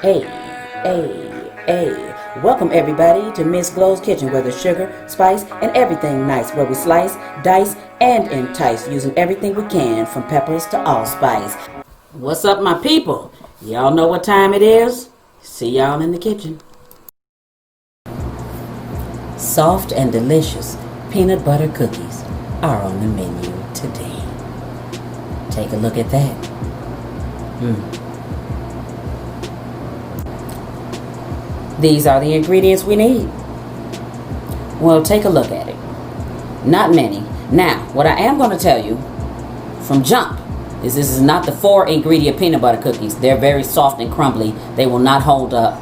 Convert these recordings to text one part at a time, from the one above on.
Hey, hey. Welcome everybody to Miss Glow's Kitchen, where there's sugar, spice, and everything nice, where we slice, dice, and entice, using everything we can, from peppers to allspice. What's up, my people? Y'all know what time it is? See y'all in the kitchen. Soft and delicious peanut butter cookies are on the menu today. Take a look at that. These are the ingredients we need. Well, take a look at it. Not many. Now, what I am going to tell you from jump is this is not the 4-ingredient peanut butter cookies. They're very soft and crumbly. They will not hold up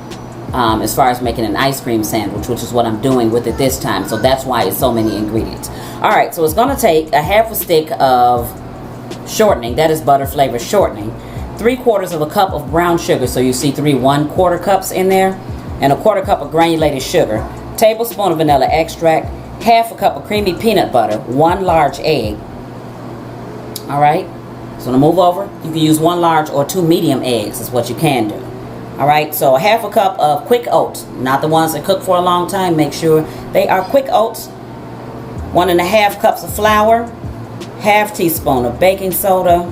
as far as making an ice cream sandwich, which is what I'm doing with it this time. So that's why it's so many ingredients. All right, so it's going to take a half a stick of shortening. That is butter flavor shortening. 3/4 of a cup of brown sugar. So you see 3 1/4 cups in there. And a 1/4 cup of granulated sugar, tablespoon of vanilla extract, half a cup of creamy peanut butter, 1 large egg. All right, so to move over, you can use 1 large or 2 medium eggs is what you can do. All right, so a half a cup of quick oats, not the ones that cook for a long time. Make sure they are quick oats. 1½ cups of flour, half teaspoon of baking soda,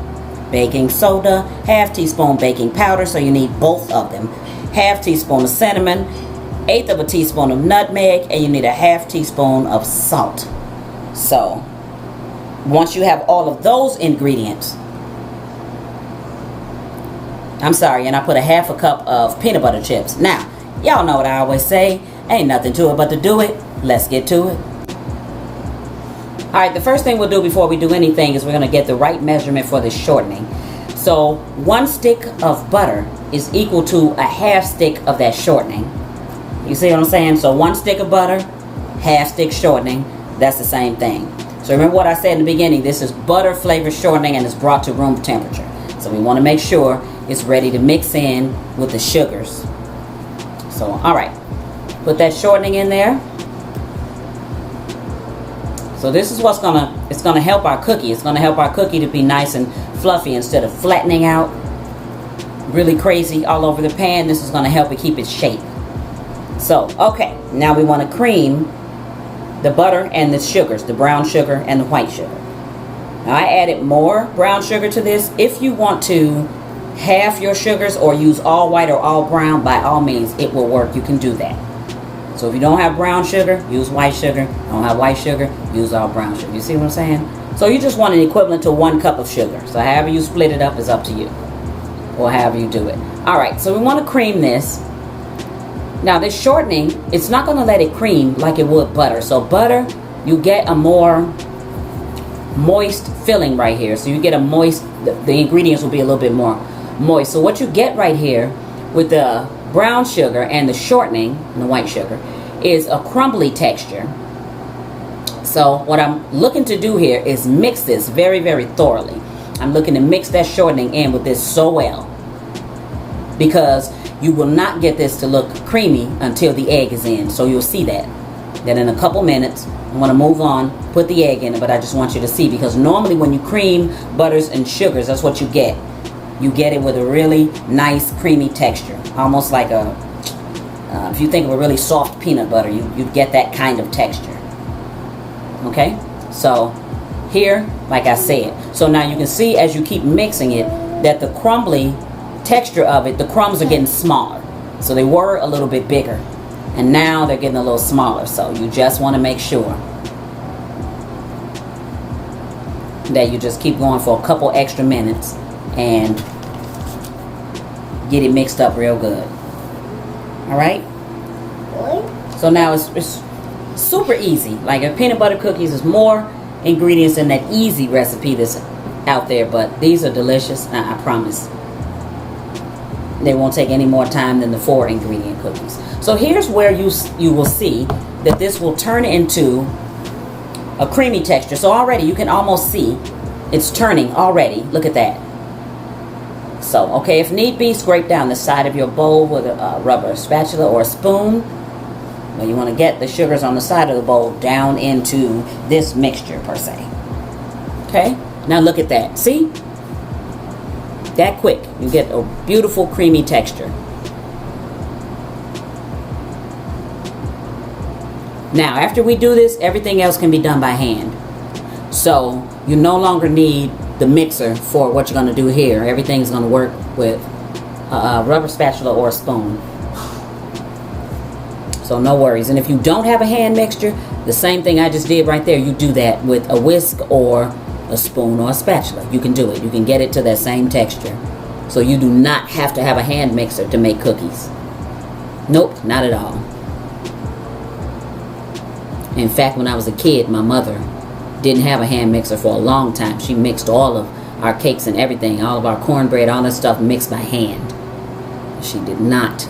half teaspoon baking powder, so you need both of them. Half teaspoon of cinnamon, 1/8 of a teaspoon of nutmeg, and you need a half teaspoon of salt. So once you have all of those ingredients, and I put a half a cup of peanut butter chips. Now, y'all know what I always say, ain't nothing to it but to do it. Let's get to it. All right, the first thing we'll do before we do anything is we're going to get the right measurement for the shortening. So 1 stick of butter is equal to a half stick of that shortening. You see what I'm saying? So 1 stick of butter, half stick shortening, that's the same thing. So remember what I said in the beginning, this is butter flavor shortening and it's brought to room temperature. So we want to make sure it's ready to mix in with the sugars. So, all right, put that shortening in there. So this is what's it's gonna help our cookie. It's gonna help our cookie to be nice and fluffy instead of flattening out really crazy all over the pan. This is gonna help it keep its shape. So, okay, now we wanna cream the butter and the sugars, the brown sugar and the white sugar. Now I added more brown sugar to this. If you want to half your sugars or use all white or all brown, by all means, it will work. You can do that. So if you don't have brown sugar, use white sugar. Don't have white sugar, use all brown sugar. You see what I'm saying? So you just want an equivalent to 1 cup of sugar. So however you split it up is up to you, or however you do it. All right, so we want to cream this. Now this shortening, it's not going to let it cream like it would butter. So butter, you get a more moist filling right here. So you get a moist, the ingredients will be a little bit more moist. So what you get right here with the brown sugar and the shortening and the white sugar is a crumbly texture. So what I'm looking to do here is mix this very, very thoroughly. I'm looking to mix that shortening in with this so well, because you will not get this to look creamy until the egg is in. So you'll see that. Then in a couple minutes, I'm going to move on, put the egg in it, but I just want you to see, because normally when you cream butters and sugars, that's what you get. You get it with a really nice creamy texture, almost like if you think of a really soft peanut butter, you get that kind of texture. Okay, so here, like I said, so now you can see as you keep mixing it that the crumbly texture of it, the crumbs are getting smaller. So they were a little bit bigger, and now they're getting a little smaller. So you just want to make sure that you just keep going for a couple extra minutes and get it mixed up real good. All right, so now it's super easy. Like a peanut butter cookies is more ingredients than that easy recipe that's out there, but these are delicious. I promise they won't take any more time than the 4-ingredient cookies. So here's where you will see that this will turn into a creamy texture. So already you can almost see it's turning already. Look at that. So, okay, if need be, scrape down the side of your bowl with a rubber spatula or a spoon. Well, you want to get the sugars on the side of the bowl down into this mixture per se. Okay, now look at that. See? That quick. You get a beautiful creamy texture. Now, after we do this, everything else can be done by hand. So you no longer need the mixer for what you're going to do here. Everything's going to work with a rubber spatula or a spoon. So no worries. And if you don't have a hand mixture, the same thing I just did right there, you do that with a whisk or a spoon or a spatula. You can do it. You can get it to that same texture. So you do not have to have a hand mixer to make cookies. Nope, not at all. In fact, when I was a kid, my mother didn't have a hand mixer for a long time. She mixed all of our cakes and everything, all of our cornbread, all that stuff mixed by hand. She did not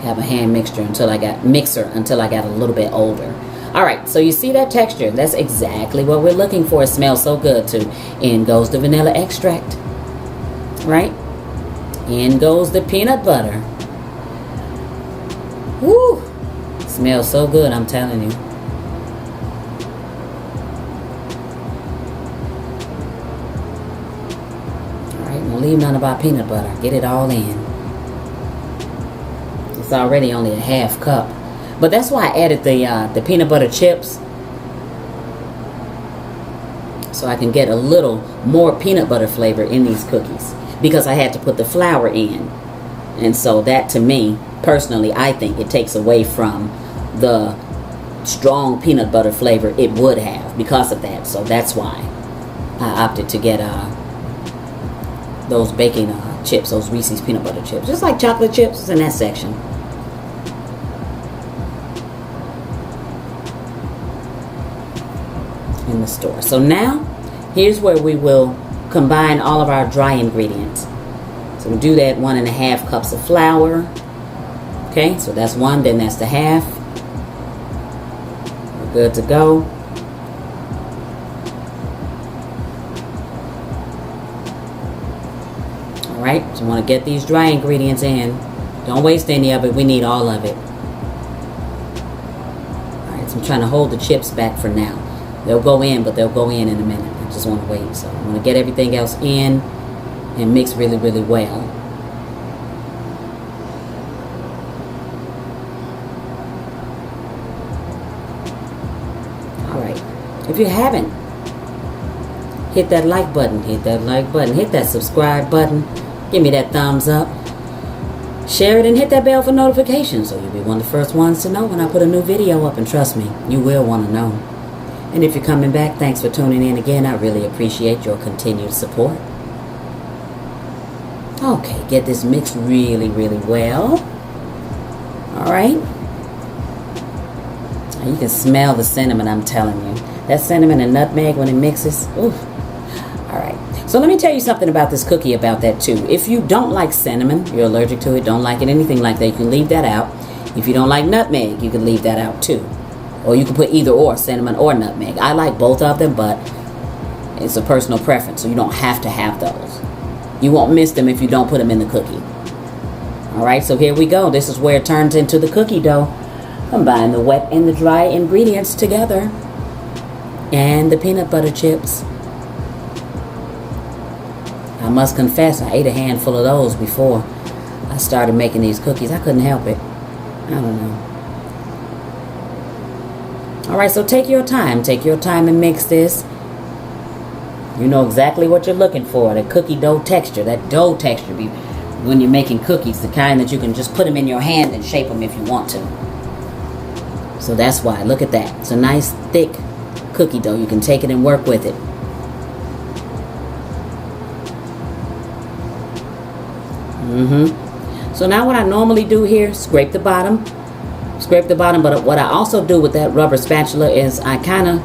have a hand mixer until I got a little bit older. All right, so you see that texture? That's exactly what we're looking for. It smells so good too. In goes the vanilla extract, right? In goes the peanut butter. Woo! Smells so good, I'm telling you. Don't leave none about peanut butter. Get it all in. It's already only a half cup. But that's why I added the peanut butter chips. So I can get a little more peanut butter flavor in these cookies. Because I had to put the flour in. And so that, to me, personally, I think it takes away from the strong peanut butter flavor it would have because of that. So that's why I opted to get those baking chips, those Reese's peanut butter chips. Just like chocolate chips is in that section. In the store. So now, here's where we will combine all of our dry ingredients. So we do that 1.5 cups of flour. Okay, so that's one, then that's the half. We're good to go. Alright, so you want to get these dry ingredients in. Don't waste any of it. We need all of it. Alright, so I'm trying to hold the chips back for now. They'll go in, but they'll go in a minute. I just want to wait. So I want to get everything else in and mix really, really well. Alright, if you haven't, hit that like button, hit that subscribe button. Give me that thumbs up. Share it and hit that bell for notifications so you'll be one of the first ones to know when I put a new video up. And trust me, you will want to know. And if you're coming back, thanks for tuning in again. I really appreciate your continued support. Okay, get this mixed really, really well. Alright. You can smell the cinnamon, I'm telling you. That cinnamon and nutmeg when it mixes. Ooh. Alright. So let me tell you something about this cookie about that too. If you don't like cinnamon, you're allergic to it, don't like it, anything like that, you can leave that out. If you don't like nutmeg, you can leave that out too. Or you can put either or, cinnamon or nutmeg. I like both of them, but it's a personal preference, so you don't have to have those. You won't miss them if you don't put them in the cookie. Alright, so here we go. This is where it turns into the cookie dough. Combine the wet and the dry ingredients together. And the peanut butter chips. I must confess, I ate a handful of those before I started making these cookies. I couldn't help it. I don't know. Alright, so take your time. Take your time and mix this. You know exactly what you're looking for. The cookie dough texture. That dough texture when you're making cookies. The kind that you can just put them in your hand and shape them if you want to. So that's why. Look at that. It's a nice thick cookie dough. You can take it and work with it. So now what I normally do here, scrape the bottom. Scrape the bottom, but what I also do with that rubber spatula is I kind of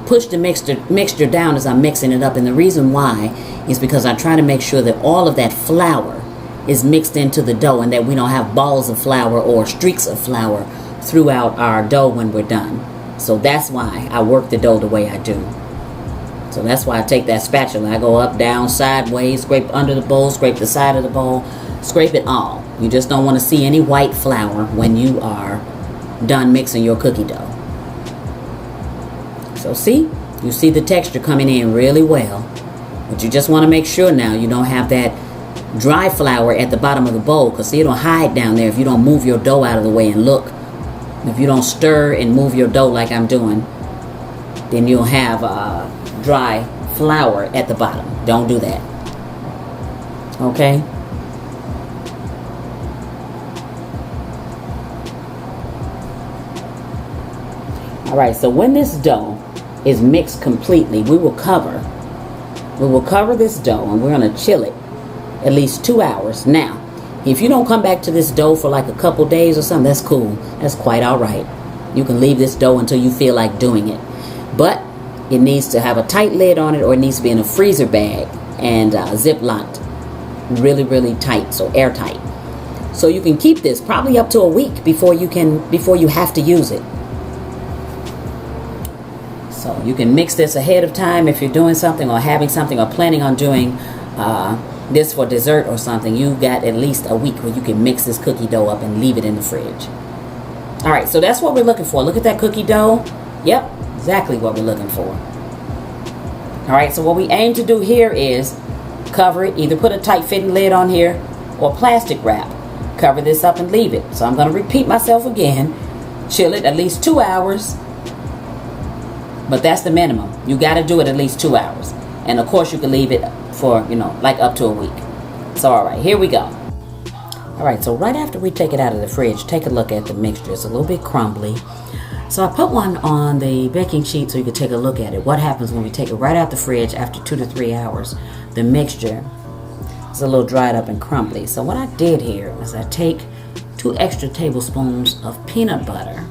push the mixture down as I'm mixing it up. And the reason why is because I try to make sure that all of that flour is mixed into the dough and that we don't have balls of flour or streaks of flour throughout our dough when we're done. So that's why I work the dough the way I do. So that's why I take that spatula. I go up, down, sideways, scrape under the bowl, scrape the side of the bowl, scrape it all. You just don't want to see any white flour when you are done mixing your cookie dough. So see, you see the texture coming in really well. But you just want to make sure now you don't have that dry flour at the bottom of the bowl, because see, it'll hide down there if you don't move your dough out of the way and look If you don't stir and move your dough like I'm doing, then you'll have dry flour at the bottom. Don't do that. Okay? Alright, so when this dough is mixed completely, we will cover this dough and we're going to chill it at least 2 hours. Now, if you don't come back to this dough for like a couple days or something, that's cool. That's quite alright. You can leave this dough until you feel like doing it. But it needs to have a tight lid on it, or it needs to be in a freezer bag and zip-locked really, really tight, so airtight. So you can keep this probably up to a week before you have to use it. So you can mix this ahead of time if you're doing something or having something or planning on doing this for dessert or something. You got at least a week where you can mix this cookie dough up and leave it in the fridge. All right, so that's what we're looking for. Look at that cookie dough. Yep, exactly what we're looking for. All right, so what we aim to do here is cover it. Either put a tight fitting lid on here or plastic wrap. Cover this up and leave it. So I'm going to repeat myself again. Chill it at least 2 hours. But that's the minimum. You got to do it at least 2 hours. And of course you can leave it for, like up to a week. So all right, here we go. All right, so right after we take it out of the fridge, take a look at the mixture. It's a little bit crumbly. So I put one on the baking sheet so you can take a look at it. What happens when we take it right out the fridge after 2 to 3 hours? The mixture is a little dried up and crumbly. So what I did here is I take 2 extra tablespoons of peanut butter.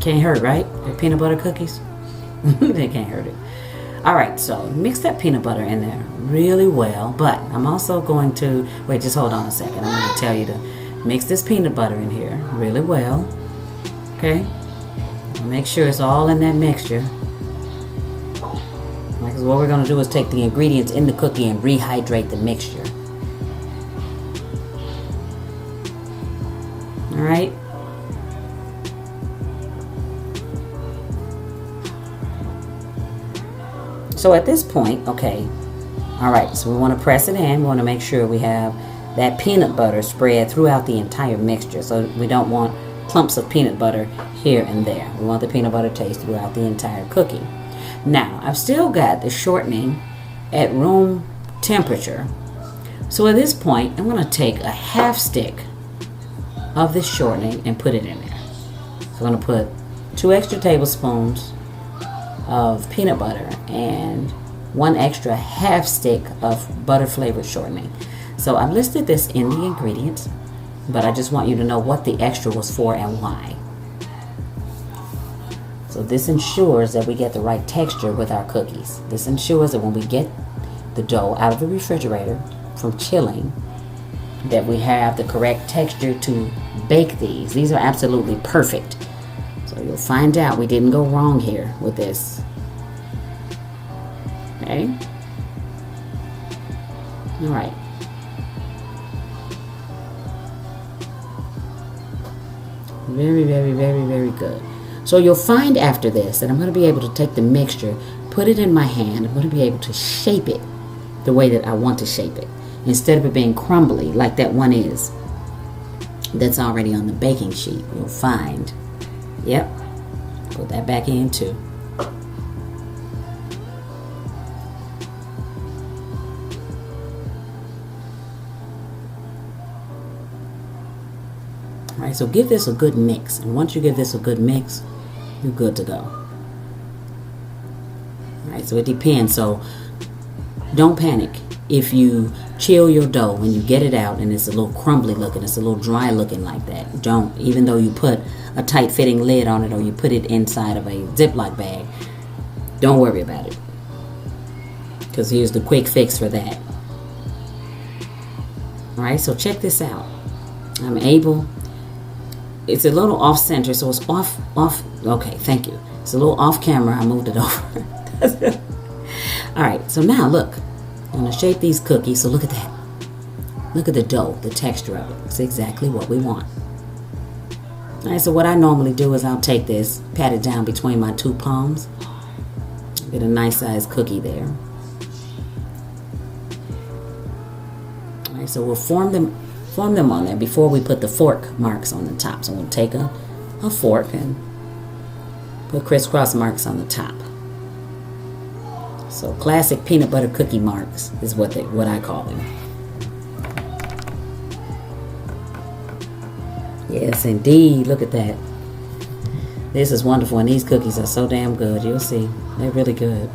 Can't hurt, right? The peanut butter cookies? They can't hurt it. All right, so mix that peanut butter in there really well. But I'm also going to, wait, just hold on a second. I'm going to tell you to mix this peanut butter in here really well. Okay? Make sure it's all in that mixture. Because what we're going to do is take the ingredients in the cookie and rehydrate the mixture. All right? So at this point, okay, all right, so we want to press it in. We want to make sure we have that peanut butter spread throughout the entire mixture. So we don't want clumps of peanut butter here and there. We want the peanut butter taste throughout the entire cookie. Now, I've still got the shortening at room temperature. So at this point, I'm going to take a half stick of this shortening and put it in there. So I'm going to put 2 extra tablespoons of peanut butter and 1 extra half stick of butter flavored shortening. So I've listed this in the ingredients, but I just want you to know what the extra was for and why. So this ensures that we get the right texture with our cookies. This ensures that when we get the dough out of the refrigerator from chilling, that we have the correct texture to bake these. These are absolutely perfect. So you'll find out we didn't go wrong here with this. Okay? All right. Very, very, very, very good. So you'll find after this that I'm going to be able to take the mixture, put it in my hand. I'm going to be able to shape it the way that I want to shape it, instead of it being crumbly like that one is that's already on the baking sheet. You'll find, yep, put that back in too. All right, so give this a good mix, and once you give this a good mix, you're good to go. All right, so it depends. So don't panic if you chill your dough when you get it out and it's a little crumbly looking, it's a little dry looking like that. Don't, even though you put a tight fitting lid on it or you put it inside of a Ziploc bag, don't worry about it, because here's the quick fix for that. All right, so check this out. I'm able, it's a little off center, so it's off, okay, thank you. It's a little off camera, I moved it over. All right, so now look, I'm going to shape these cookies. So look at that. Look at the dough, the texture of it. It's exactly what we want. All right, so what I normally do is I'll take this, pat it down between my 2 palms. Get a nice sized cookie there. All right, so we'll form them on there before we put the fork marks on the top. So we'll take a a fork and put crisscross marks on the top. So classic peanut butter cookie marks is what I call them. Yes, indeed. Look at that. This is wonderful, and these cookies are so damn good. You'll see. They're really good.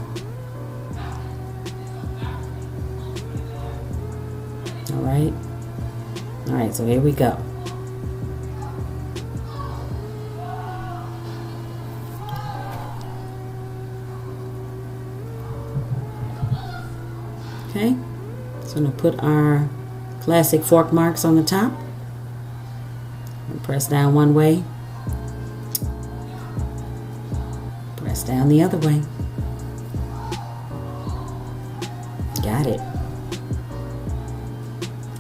All right. All right, so here we go. Okay. So I'm going to put our classic fork marks on the top. And press down one way. Press down the other way. Got it.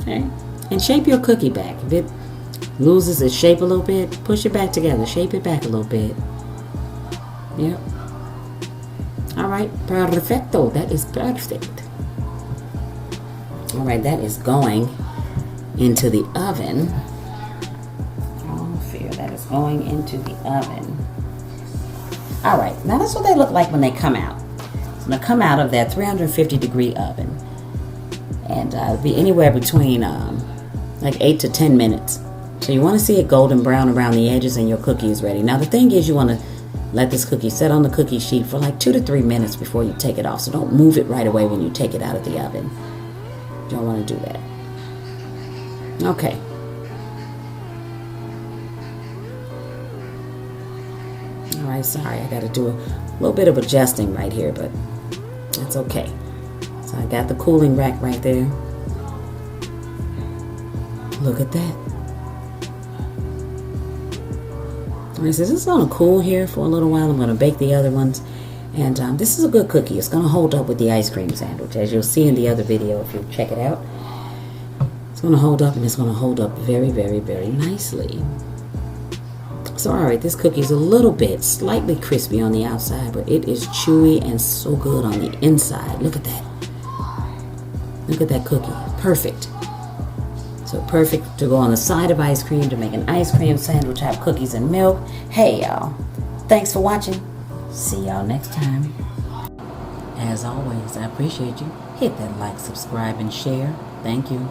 Okay. And shape your cookie back. If it loses its shape a little bit, push it back together. Shape it back a little bit. Yep. All right. Perfecto. That is perfect. All right. That is going into the oven. That is going into the oven. All right, now that's what they look like when they come out. So they come out of that 350-degree oven, and it'll be anywhere between like 8 to 10 minutes. So you want to see it golden brown around the edges, and your cookie is ready. Now the thing is, you want to let this cookie set on the cookie sheet for like 2 to 3 minutes before you take it off. So don't move it right away when you take it out of the oven. You don't want to do that. Okay. Alright, sorry, I got to do a little bit of adjusting right here, but that's okay. So I got the cooling rack right there. Look at that. Alright, so this is going to cool here for a little while. I'm going to bake the other ones. And this is a good cookie. It's going to hold up with the ice cream sandwich, as you'll see in the other video if you check it out. It's going to hold up, and it's going to hold up very, very, very nicely. So alright, this cookie is a little bit slightly crispy on the outside, but it is chewy and so good on the inside. Look at that. Look at that cookie. Perfect. So perfect to go on the side of ice cream, to make an ice cream sandwich, have cookies and milk. Hey y'all, thanks for watching. See y'all next time. As always, I appreciate you. Hit that like, subscribe, and share. Thank you.